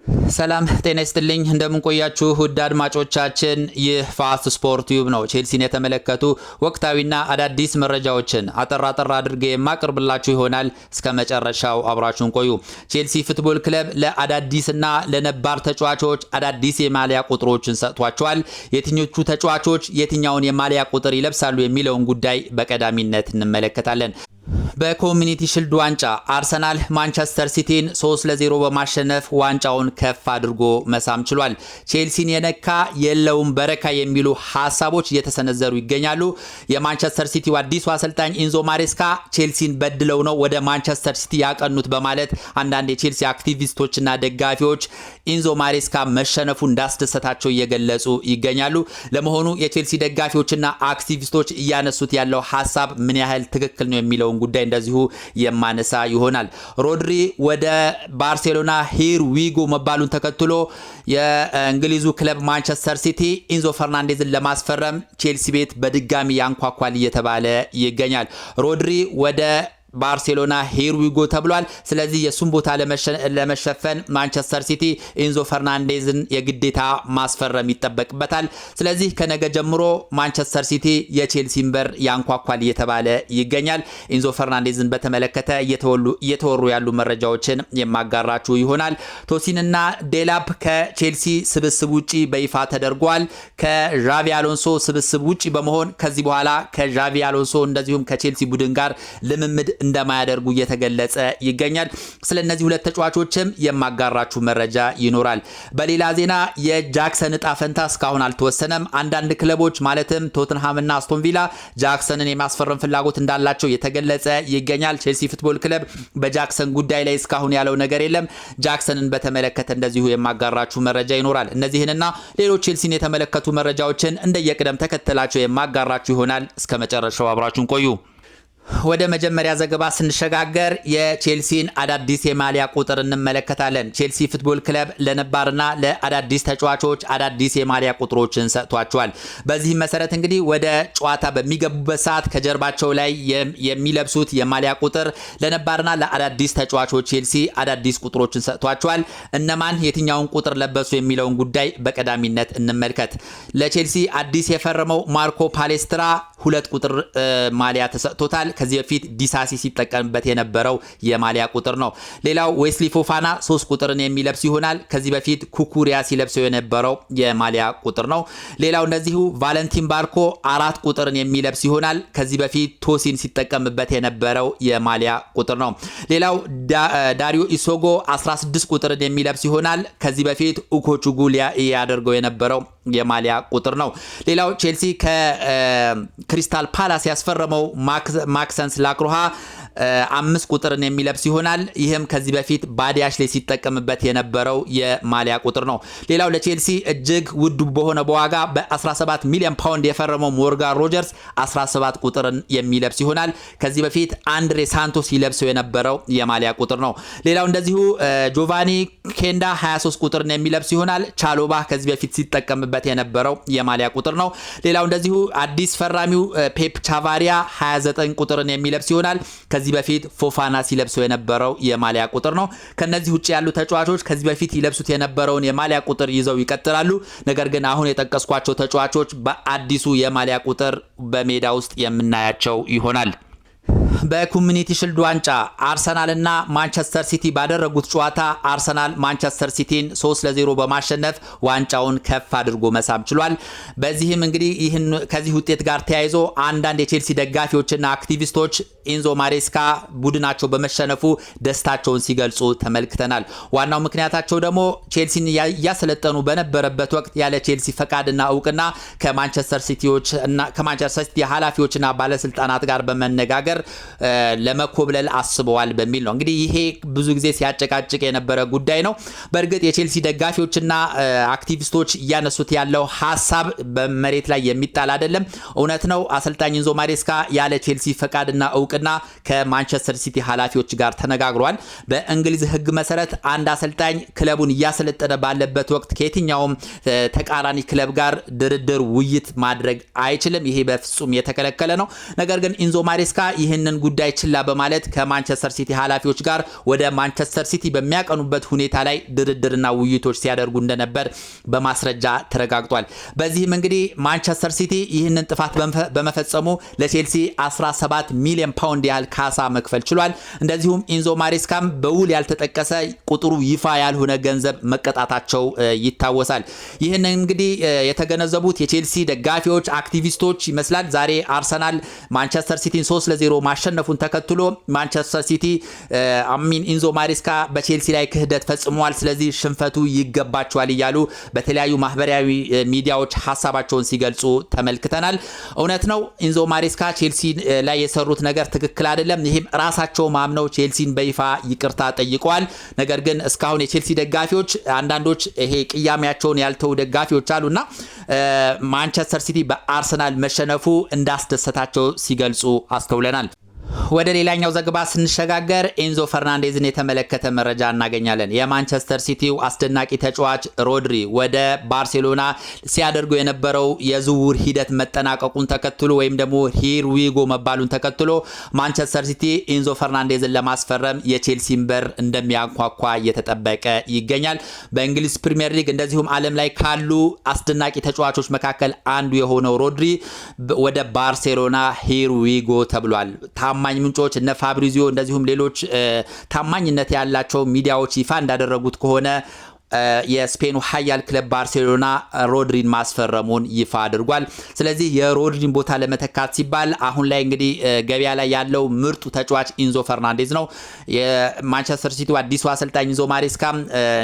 ሰላም ጤና ይስጥልኝ እንደምን ቆያችሁ ውድ አድማጮቻችን ይህ ፋስት ስፖርት ዩብ ነው። ቼልሲን የተመለከቱ ወቅታዊና አዳዲስ መረጃዎችን አጠር አድርጌ የማቀርብላችሁ ይሆናል። እስከ መጨረሻው አብራችሁን ቆዩ። ቼልሲ ፉትቦል ክለብ ለአዳዲስና ለነባር ተጫዋቾች አዳዲስ የማሊያ ቁጥሮችን ሰጥቷቸዋል። የትኞቹ ተጫዋቾች የትኛውን የማሊያ ቁጥር ይለብሳሉ የሚለውን ጉዳይ በቀዳሚነት እንመለከታለን። በኮሚኒቲ ሺልድ ዋንጫ አርሰናል ማንቸስተር ሲቲን 3-0 በማሸነፍ ዋንጫውን ከፍ አድርጎ መሳም ችሏል። ቼልሲን የነካ የለውም በረካ የሚሉ ሐሳቦች እየተሰነዘሩ ይገኛሉ። የማንቸስተር ሲቲው አዲሱ አሰልጣኝ ኢንዞ ማሬስካ ቼልሲን በድለው ነው ወደ ማንቸስተር ሲቲ ያቀኑት በማለት አንዳንድ የቼልሲ አክቲቪስቶችና ደጋፊዎች ኢንዞ ማሬስካ መሸነፉ እንዳስደሰታቸው እየገለጹ ይገኛሉ። ለመሆኑ የቼልሲ ደጋፊዎችና አክቲቪስቶች እያነሱት ያለው ሐሳብ ምን ያህል ትክክል ነው የሚለው ጉዳይ እንደዚሁ የማነሳ ይሆናል። ሮድሪ ወደ ባርሴሎና ሂር ዊጎ መባሉን ተከትሎ የእንግሊዙ ክለብ ማንቸስተር ሲቲ ኢንዞ ፈርናንዴዝን ለማስፈረም ቼልሲ ቤት በድጋሚ ያንኳኳል እየተባለ ይገኛል። ሮድሪ ወደ ባርሴሎና ሂር ዊጎ ተብሏል። ስለዚህ የሱን ቦታ ለመሸፈን ማንቸስተር ሲቲ ኢንዞ ፈርናንዴዝን የግዴታ ማስፈረም ይጠበቅበታል። ስለዚህ ከነገ ጀምሮ ማንቸስተር ሲቲ የቼልሲን በር ያንኳኳል እየተባለ ይገኛል። ኢንዞ ፈርናንዴዝን በተመለከተ እየተወሩ ያሉ መረጃዎችን የማጋራችሁ ይሆናል። ቶሲንና ዴላፕ ከቼልሲ ስብስብ ውጪ በይፋ ተደርጓል። ከዣቪ አሎንሶ ስብስብ ውጪ በመሆን ከዚህ በኋላ ከዣቪ አሎንሶ እንደዚሁም ከቼልሲ ቡድን ጋር ልምምድ እንደማያደርጉ እየተገለጸ ይገኛል። ስለነዚህ ሁለት ተጫዋቾችም የማጋራችሁ መረጃ ይኖራል። በሌላ ዜና የጃክሰን እጣ ፈንታ እስካሁን አልተወሰነም። አንዳንድ ክለቦች ማለትም ቶተንሃምና አስቶን ቪላ ጃክሰንን የማስፈረም ፍላጎት እንዳላቸው የተገለጸ ይገኛል። ቼልሲ ፉትቦል ክለብ በጃክሰን ጉዳይ ላይ እስካሁን ያለው ነገር የለም። ጃክሰንን በተመለከተ እንደዚሁ የማጋራችሁ መረጃ ይኖራል። እነዚህንና ሌሎች ቼልሲን የተመለከቱ መረጃዎችን እንደየቅደም ተከተላቸው የማጋራችሁ ይሆናል። እስከ መጨረሻው አብራችሁን ቆዩ። ወደ መጀመሪያ ዘገባ ስንሸጋገር የቼልሲን አዳዲስ የማሊያ ቁጥር እንመለከታለን። ቼልሲ ፉትቦል ክለብ ለነባርና ለአዳዲስ ተጫዋቾች አዳዲስ የማሊያ ቁጥሮችን ሰጥቷቸዋል። በዚህም መሰረት እንግዲህ ወደ ጨዋታ በሚገቡበት ሰዓት ከጀርባቸው ላይ የሚለብሱት የማሊያ ቁጥር ለነባርና ለአዳዲስ ተጫዋቾች ቼልሲ አዳዲስ ቁጥሮችን ሰጥቷቸዋል። እነማን የትኛውን ቁጥር ለበሱ የሚለውን ጉዳይ በቀዳሚነት እንመልከት። ለቼልሲ አዲስ የፈረመው ማርኮ ፓሌስትራ 2 ቁጥር ማሊያ ተሰጥቶታል። ከዚህ በፊት ዲሳሲ ሲጠቀምበት የነበረው የማሊያ ቁጥር ነው። ሌላው ዌስሊ ፎፋና 3 ቁጥርን የሚለብስ ይሆናል። ከዚህ በፊት ኩኩሪያ ሲለብሰው የነበረው የማሊያ ቁጥር ነው። ሌላው እንደዚሁ ቫለንቲን ባርኮ 4 ቁጥርን የሚለብስ ይሆናል። ከዚህ በፊት ቶሲን ሲጠቀምበት የነበረው የማሊያ ቁጥር ነው። ሌላው ዳሪዮ ኢሶጎ 16 ቁጥርን የሚለብስ ይሆናል። ከዚህ በፊት ኡኮቹጉ ያደርገው የነበረው የማሊያ ቁጥር ነው። ሌላው ቼልሲ ከክሪስታል ፓላስ ያስፈረመው ማክሰንስ ላክሮሃ 5 ቁጥርን የሚለብስ ይሆናል። ይህም ከዚህ በፊት ባዲያሽ ላይ ሲጠቀምበት የነበረው የማሊያ ቁጥር ነው። ሌላው ለቼልሲ እጅግ ውድ በሆነ በዋጋ በ17 ሚሊዮን ፓውንድ የፈረመው ሞርጋን ሮጀርስ 17 ቁጥርን የሚለብስ ይሆናል። ከዚህ በፊት አንድሬ ሳንቶስ ይለብሰው የነበረው የማሊያ ቁጥር ነው። ሌላው እንደዚሁ ጆቫኒ ኬንዳ 23 ቁጥርን የሚለብስ ይሆናል። ቻሎባ ከዚህ በፊት ሲጠቀምበት የነበረው የማሊያ ቁጥር ነው። ሌላው እንደዚሁ አዲስ ፈራሚው ፔፕ ቻቫሪያ 29 ቁጥርን የሚለብስ ይሆናል። ከዚህ በፊት ፎፋና ሲለብሰው የነበረው የማሊያ ቁጥር ነው። ከነዚህ ውጪ ያሉ ተጫዋቾች ከዚህ በፊት ይለብሱት የነበረውን የማሊያ ቁጥር ይዘው ይቀጥላሉ። ነገር ግን አሁን የጠቀስኳቸው ተጫዋቾች በአዲሱ የማሊያ ቁጥር በሜዳ ውስጥ የምናያቸው ይሆናል። በኮሚኒቲ ሺልድ ዋንጫ አርሰናልና ማንቸስተር ሲቲ ባደረጉት ጨዋታ አርሰናል ማንቸስተር ሲቲን 3-0 በማሸነፍ ዋንጫውን ከፍ አድርጎ መሳም ችሏል። በዚህም እንግዲህ ከዚህ ውጤት ጋር ተያይዞ አንዳንድ የቼልሲ ደጋፊዎችና አክቲቪስቶች ኢንዞ ማሬስካ ቡድናቸው በመሸነፉ ደስታቸውን ሲገልጹ ተመልክተናል። ዋናው ምክንያታቸው ደግሞ ቼልሲን እያሰለጠኑ በነበረበት ወቅት ያለ ቼልሲ ፈቃድና እውቅና ከማንቸስተር ሲቲ ኃላፊዎችና ባለስልጣናት ጋር በመነጋገር ለመኮብለል አስበዋል በሚል ነው። እንግዲህ ይሄ ብዙ ጊዜ ሲያጨቃጭቅ የነበረ ጉዳይ ነው። በእርግጥ የቼልሲ ደጋፊዎችና አክቲቪስቶች እያነሱት ያለው ሐሳብ በመሬት ላይ የሚጣል አይደለም። እውነት ነው። አሰልጣኝ ኢንዞ ማሬስካ ያለ ቼልሲ ፈቃድና እውቅና ከማንቸስተር ሲቲ ኃላፊዎች ጋር ተነጋግሯል። በእንግሊዝ ሕግ መሰረት አንድ አሰልጣኝ ክለቡን እያሰለጠነ ባለበት ወቅት ከየትኛውም ተቃራኒ ክለብ ጋር ድርድር ውይይት ማድረግ አይችልም። ይሄ በፍጹም የተከለከለ ነው። ነገር ግን ኢንዞ ማሬስካ ይህንን ጉዳይ ችላ በማለት ከማንቸስተር ሲቲ ኃላፊዎች ጋር ወደ ማንቸስተር ሲቲ በሚያቀኑበት ሁኔታ ላይ ድርድርና ውይይቶች ሲያደርጉ እንደነበር በማስረጃ ተረጋግጧል። በዚህም እንግዲህ ማንቸስተር ሲቲ ይህንን ጥፋት በመፈጸሙ ለቼልሲ 17 ሚሊዮን ፓውንድ ያህል ካሳ መክፈል ችሏል። እንደዚሁም ኢንዞ ማሬስካም በውል ያልተጠቀሰ ቁጥሩ ይፋ ያልሆነ ገንዘብ መቀጣታቸው ይታወሳል። ይህንን እንግዲህ የተገነዘቡት የቼልሲ ደጋፊዎች፣ አክቲቪስቶች ይመስላል ዛሬ አርሰናል ማንቸስተር ሲቲን 3-0 ማሸነፉን ተከትሎ ማንቸስተር ሲቲ ኢንዞ ማሬስካ በቼልሲ ላይ ክህደት ፈጽመዋል፣ ስለዚህ ሽንፈቱ ይገባቸዋል እያሉ በተለያዩ ማህበራዊ ሚዲያዎች ሀሳባቸውን ሲገልጹ ተመልክተናል። እውነት ነው ኢንዞ ማሬስካ ቼልሲ ላይ የሰሩት ነገር ትክክል አይደለም። ይህም ራሳቸው ማምነው ቼልሲን በይፋ ይቅርታ ጠይቀዋል። ነገር ግን እስካሁን የቼልሲ ደጋፊዎች አንዳንዶች ይሄ ቅያሜያቸውን ያልተው ደጋፊዎች አሉና ማንቸስተር ሲቲ በአርሰናል መሸነፉ እንዳስደሰታቸው ሲገልጹ አስተውለናል። ወደ ሌላኛው ዘገባ ስንሸጋገር ኤንዞ ፈርናንዴዝን የተመለከተ መረጃ እናገኛለን። የማንቸስተር ሲቲው አስደናቂ ተጫዋች ሮድሪ ወደ ባርሴሎና ሲያደርጉ የነበረው የዝውውር ሂደት መጠናቀቁን ተከትሎ ወይም ደግሞ ሂር ዊጎ መባሉን ተከትሎ ማንቸስተር ሲቲ ኤንዞ ፈርናንዴዝን ለማስፈረም የቼልሲን በር እንደሚያንኳኳ እየተጠበቀ ይገኛል። በእንግሊዝ ፕሪሚየር ሊግ እንደዚሁም ዓለም ላይ ካሉ አስደናቂ ተጫዋቾች መካከል አንዱ የሆነው ሮድሪ ወደ ባርሴሎና ሂር ዊጎ ተብሏል። ታማኝ ምንጮች እነ ፋብሪዚዮ እንደዚሁም ሌሎች ታማኝነት ያላቸው ሚዲያዎች ይፋ እንዳደረጉት ከሆነ የስፔኑ ኃያል ክለብ ባርሴሎና ሮድሪን ማስፈረሙን ይፋ አድርጓል። ስለዚህ የሮድሪን ቦታ ለመተካት ሲባል አሁን ላይ እንግዲህ ገበያ ላይ ያለው ምርጡ ተጫዋች ኢንዞ ፈርናንዴዝ ነው። የማንቸስተር ሲቲ አዲሱ አሰልጣኝ ኢንዞ ማሬስካ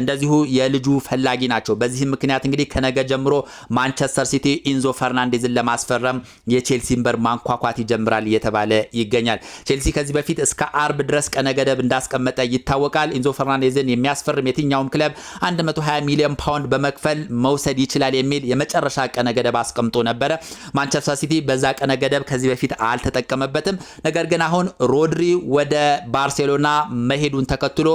እንደዚሁ የልጁ ፈላጊ ናቸው። በዚህም ምክንያት እንግዲህ ከነገ ጀምሮ ማንቸስተር ሲቲ ኢንዞ ፈርናንዴዝን ለማስፈረም የቼልሲን በር ማንኳኳት ይጀምራል እየተባለ ይገኛል። ቼልሲ ከዚህ በፊት እስከ አርብ ድረስ ቀነ ገደብ እንዳስቀመጠ ይታወቃል። ኢንዞ ፈርናንዴዝን የሚያስፈርም የትኛውም ክለብ 120 ሚሊዮን ፓውንድ በመክፈል መውሰድ ይችላል የሚል የመጨረሻ ቀነ ገደብ አስቀምጦ ነበረ። ማንቸስተር ሲቲ በዛ ቀነ ገደብ ከዚህ በፊት አልተጠቀመበትም። ነገር ግን አሁን ሮድሪ ወደ ባርሴሎና መሄዱን ተከትሎ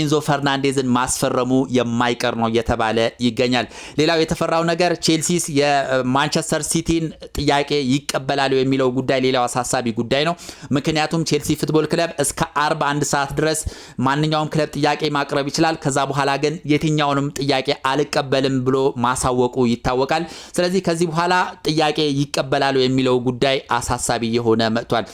ኢንዞ ፈርናንዴዝን ማስፈረሙ የማይቀር ነው እየተባለ ይገኛል። ሌላው የተፈራው ነገር ቼልሲስ የማንቸስተር ሲቲን ጥያቄ ይቀበላሉ የሚለው ጉዳይ ሌላው አሳሳቢ ጉዳይ ነው። ምክንያቱም ቼልሲ ፉትቦል ክለብ እስከ 41 ሰዓት ድረስ ማንኛውም ክለብ ጥያቄ ማቅረብ ይችላል። ከዛ በኋላ ግን የትኛውንም ጥያቄ አልቀበልም ብሎ ማሳወቁ ይታወቃል። ስለዚህ ከዚህ በኋላ ጥያቄ ይቀበላሉ የሚለው ጉዳይ አሳሳቢ የሆነ መጥቷል።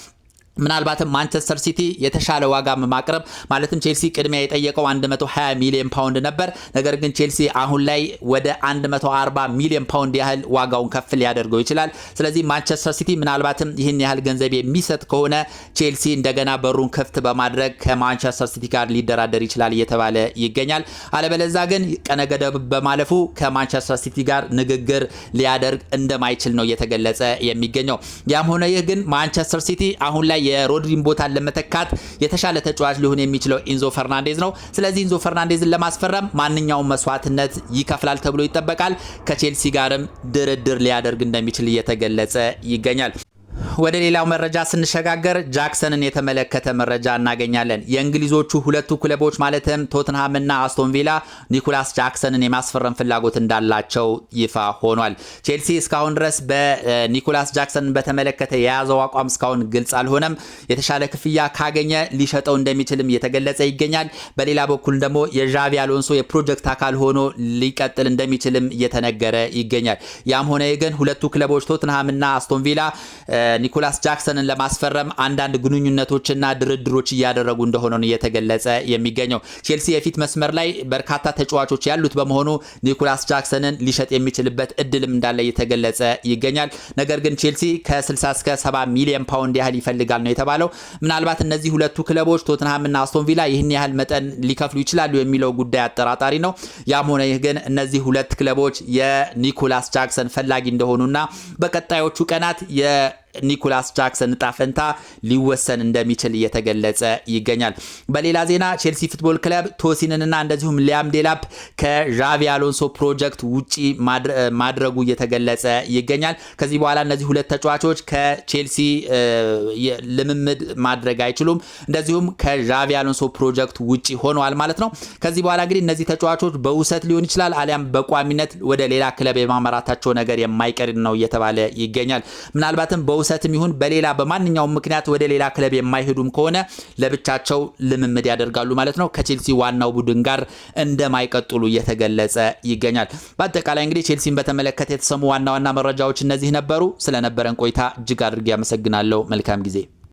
ምናልባትም ማንቸስተር ሲቲ የተሻለ ዋጋ ማቅረብ ማለትም ቼልሲ ቅድሚያ የጠየቀው 120 ሚሊዮን ፓውንድ ነበር። ነገር ግን ቼልሲ አሁን ላይ ወደ 140 ሚሊዮን ፓውንድ ያህል ዋጋውን ከፍ ሊያደርገው ይችላል። ስለዚህ ማንቸስተር ሲቲ ምናልባትም ይህን ያህል ገንዘብ የሚሰጥ ከሆነ ቼልሲ እንደገና በሩን ክፍት በማድረግ ከማንቸስተር ሲቲ ጋር ሊደራደር ይችላል እየተባለ ይገኛል። አለበለዚያ ግን ቀነ ገደብ በማለፉ ከማንቸስተር ሲቲ ጋር ንግግር ሊያደርግ እንደማይችል ነው እየተገለጸ የሚገኘው። ያም ሆነ ይህ ግን ማንቸስተር ሲቲ አሁን ላይ የሮድሪን ቦታን ለመተካት የተሻለ ተጫዋች ሊሆን የሚችለው ኢንዞ ፈርናንዴዝ ነው። ስለዚህ ኢንዞ ፈርናንዴዝን ለማስፈረም ማንኛውም መስዋዕትነት ይከፍላል ተብሎ ይጠበቃል። ከቼልሲ ጋርም ድርድር ሊያደርግ እንደሚችል እየተገለጸ ይገኛል። ወደ ሌላው መረጃ ስንሸጋገር ጃክሰንን የተመለከተ መረጃ እናገኛለን። የእንግሊዞቹ ሁለቱ ክለቦች ማለትም ቶተንሃም እና አስቶን ቪላ ኒኮላስ ጃክሰንን የማስፈረም ፍላጎት እንዳላቸው ይፋ ሆኗል። ቼልሲ እስካሁን ድረስ በኒኮላስ ጃክሰንን በተመለከተ የያዘው አቋም እስካሁን ግልጽ አልሆነም። የተሻለ ክፍያ ካገኘ ሊሸጠው እንደሚችልም እየተገለጸ ይገኛል። በሌላ በኩል ደግሞ የዣቪ አሎንሶ የፕሮጀክት አካል ሆኖ ሊቀጥል እንደሚችልም እየተነገረ ይገኛል። ያም ሆነ ግን ሁለቱ ክለቦች ቶተንሃም እና አስቶን ቪላ ኒኮላስ ጃክሰንን ለማስፈረም አንዳንድ ግንኙነቶችና ድርድሮች እያደረጉ እንደሆነ ነው እየተገለጸ የሚገኘው። ቼልሲ የፊት መስመር ላይ በርካታ ተጫዋቾች ያሉት በመሆኑ ኒኮላስ ጃክሰንን ሊሸጥ የሚችልበት እድልም እንዳለ እየተገለጸ ይገኛል። ነገር ግን ቼልሲ ከ60 እስከ 70 ሚሊዮን ፓውንድ ያህል ይፈልጋል ነው የተባለው። ምናልባት እነዚህ ሁለቱ ክለቦች ቶተንሃም እና አስቶን ቪላ ይህን ያህል መጠን ሊከፍሉ ይችላሉ የሚለው ጉዳይ አጠራጣሪ ነው። ያም ሆነ ይህ ግን እነዚህ ሁለት ክለቦች የኒኮላስ ጃክሰን ፈላጊ እንደሆኑና በቀጣዮቹ ቀናት ኒኮላስ ጃክሰን ዕጣ ፈንታ ሊወሰን እንደሚችል እየተገለጸ ይገኛል። በሌላ ዜና ቼልሲ ፉትቦል ክለብ ቶሲንንና እንደዚሁም ሊያም ዴላፕ ከዣቪ አሎንሶ ፕሮጀክት ውጪ ማድረጉ እየተገለጸ ይገኛል። ከዚህ በኋላ እነዚህ ሁለት ተጫዋቾች ከቼልሲ ልምምድ ማድረግ አይችሉም። እንደዚሁም ከዣቪ አሎንሶ ፕሮጀክት ውጪ ሆነዋል ማለት ነው። ከዚህ በኋላ እንግዲህ እነዚህ ተጫዋቾች በውሰት ሊሆን ይችላል አሊያም በቋሚነት ወደ ሌላ ክለብ የማመራታቸው ነገር የማይቀር ነው እየተባለ ይገኛል። ምናልባትም በውሰትም ይሁን በሌላ በማንኛውም ምክንያት ወደ ሌላ ክለብ የማይሄዱም ከሆነ ለብቻቸው ልምምድ ያደርጋሉ ማለት ነው። ከቼልሲ ዋናው ቡድን ጋር እንደማይቀጥሉ እየተገለጸ ይገኛል። በአጠቃላይ እንግዲህ ቼልሲን በተመለከተ የተሰሙ ዋና ዋና መረጃዎች እነዚህ ነበሩ። ስለነበረን ቆይታ እጅግ አድርጌ አመሰግናለሁ። መልካም ጊዜ